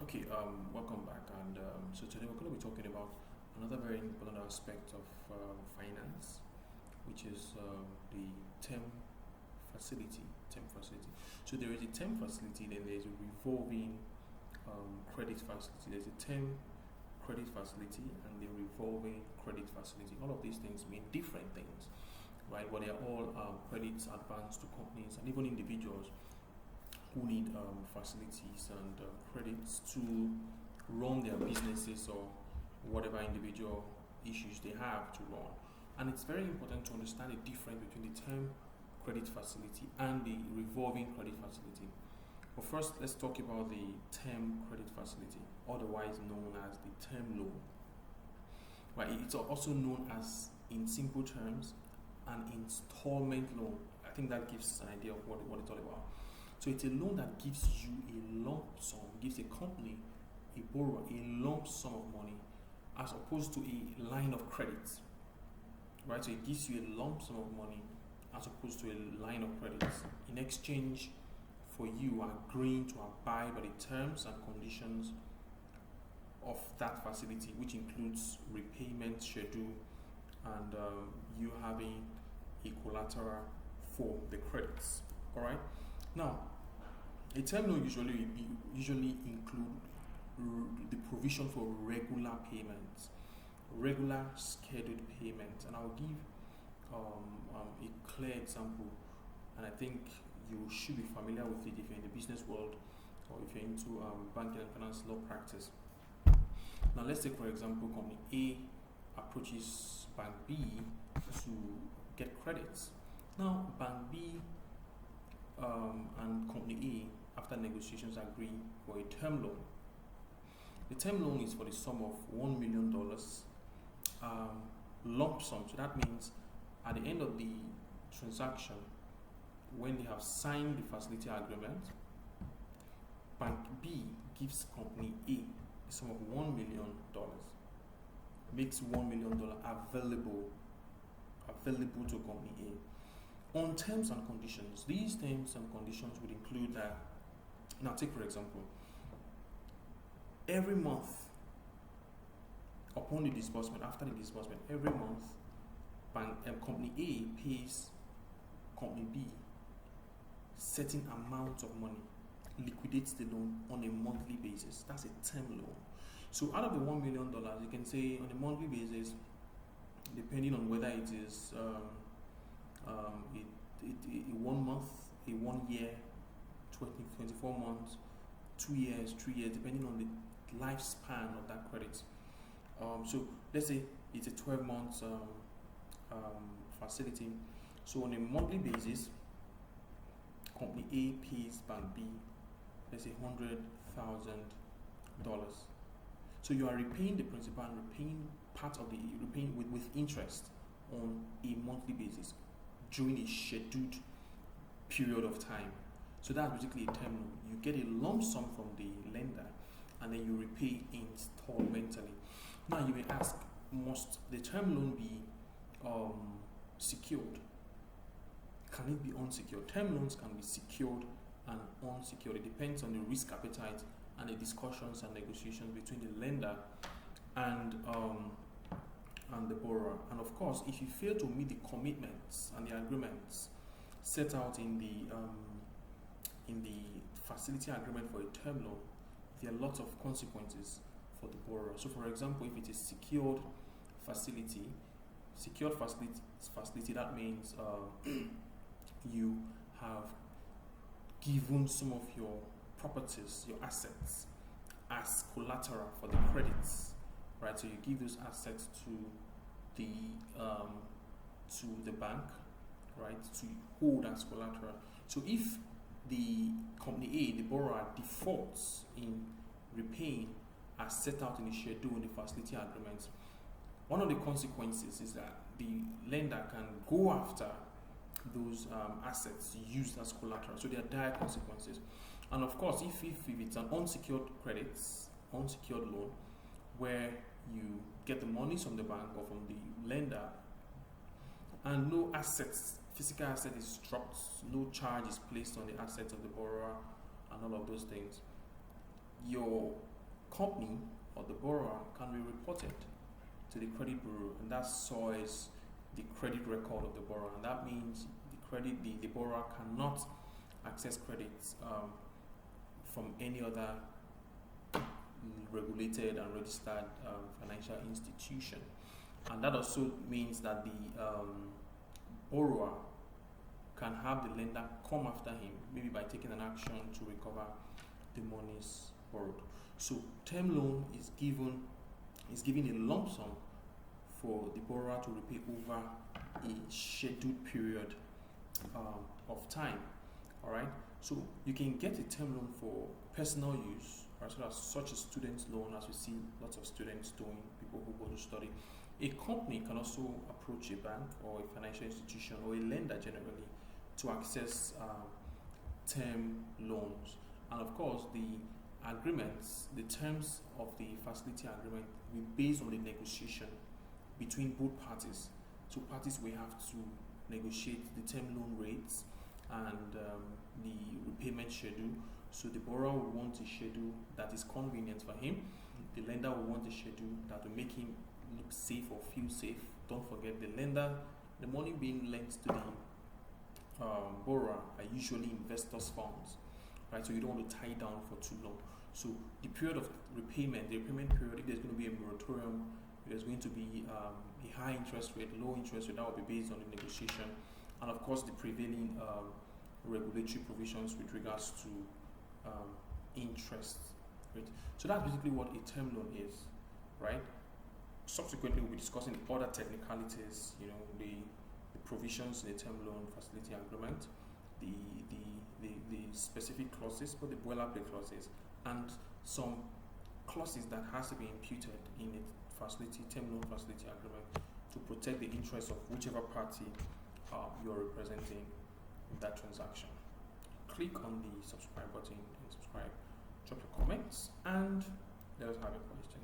Okay, welcome back. And so today we're going to be talking about another very important aspect of finance, which is the term facility. Term facility. So there is a term facility, then there is a revolving credit facility. There's a term credit facility and the revolving credit facility. All of these things mean different things, right? But they are all credits advanced to companies and even individuals who need facilities and credits to run their businesses or whatever individual issues they have to run. And it's very important to understand the difference between the term credit facility and the revolving credit facility. But first, let's talk about the term credit facility, otherwise known as the term loan. Right? It's also known as, in simple terms, an installment loan. I think that gives an idea of what it's all about. So it's a loan that gives you a lump sum, gives a company, a borrower, a lump sum of money, as opposed to a line of credit. Right? So it gives you a lump sum of money as opposed to a line of credit in exchange for you agreeing to abide by the terms and conditions of that facility, which includes repayment schedule and you having a collateral for the credits. All right. Now, a term loan usually include the provision for regular payments, regular scheduled payments, and I'll give a clear example, and I think you should be familiar with it if you're in the business world or if you're into banking and finance law practice. Now, let's take for example, company A approaches Bank B to get credits. Now, Bank B and Company A, after negotiations, agree for a term loan. The term loan is for the sum of $1 million lump sum. So that means at the end of the transaction, when they have signed the facility agreement, Bank B gives Company A a sum of $1 million, makes $1 million available to Company A. On terms and conditions, these terms and conditions would include that. Now, take for example, every month, upon the disbursement, after the disbursement, every month, Company A pays Company B certain amount of money, liquidates the loan on a monthly basis. That's a term loan. So, out of the $1 million, you can say on a monthly basis, depending on whether it is a 1 month, a 1 year, 24 months, 2 years, 3 years, depending on the lifespan of that credit. So let's say it's a 12 months facility. So on a monthly basis, Company A pays Bank B, let's say $100,000. So you are repaying the principal and repaying part of the repaying with interest on a monthly basis during a scheduled period of time. So that's basically a term loan. You get a lump sum from the lender and then you repay installmentally. Now you may ask, must the term loan be secured? Can it be unsecured? Term loans can be secured and unsecured. It depends on the risk appetite and the discussions and negotiations between the lender and the borrower. And of course, if you fail to meet the commitments and the agreements set out in the facility agreement for a term loan, there are lots of consequences for the borrower. So, for example, if it is secured facility, that means you have given some of your properties, your assets, as collateral for the credits, right? So you give those assets to the bank, right, to hold as collateral. So if the Company A, the borrower, defaults in repaying as set out in the schedule in the facility agreement, one of the consequences is that the lender can go after those assets used as collateral. So there are dire consequences. And of course, if it's an unsecured loan, where you get the money from the bank or from the lender, and no assets, physical asset is dropped, no charge is placed on the assets of the borrower, and all of those things, your company or the borrower can be reported to the credit bureau, and that soils the credit record of the borrower, and that means the borrower cannot access credits from any other regulated and registered financial institution, and that also means that the borrower can have the lender come after him, maybe by taking an action to recover the monies borrowed. So term loan is given a lump sum for the borrower to repay over a scheduled period of time. All right. So you can get a term loan for personal use, or such as student loan, as we see lots of students doing, people who go to study. A company can also approach a bank or a financial institution or a lender generally to access term loans. And of course, the agreements, the terms of the facility agreement will be based on the negotiation between both parties. So parties will have to negotiate the term loan rates and the repayment schedule. So the borrower will want a schedule that is convenient for him. The lender will want a schedule that will make him look safe or feel safe. Don't forget, the money being lent to the borrower are usually investors' funds, right? So you don't want to tie down for too long. So the period of repayment, the repayment period, if there's going to be a moratorium, if there's going to be a high interest rate, low interest rate, that will be based on the negotiation, and of course the prevailing regulatory provisions with regards to interest rate. So that's basically what a term loan is, right? Subsequently, we'll be discussing the other technicalities, the provisions in the term loan facility agreement, the specific clauses, but the boilerplate clauses, and some clauses that has to be imputed in a term loan facility agreement to protect the interests of whichever party you're representing in that transaction. Click on the subscribe button and subscribe, drop your comments, and let us have a question.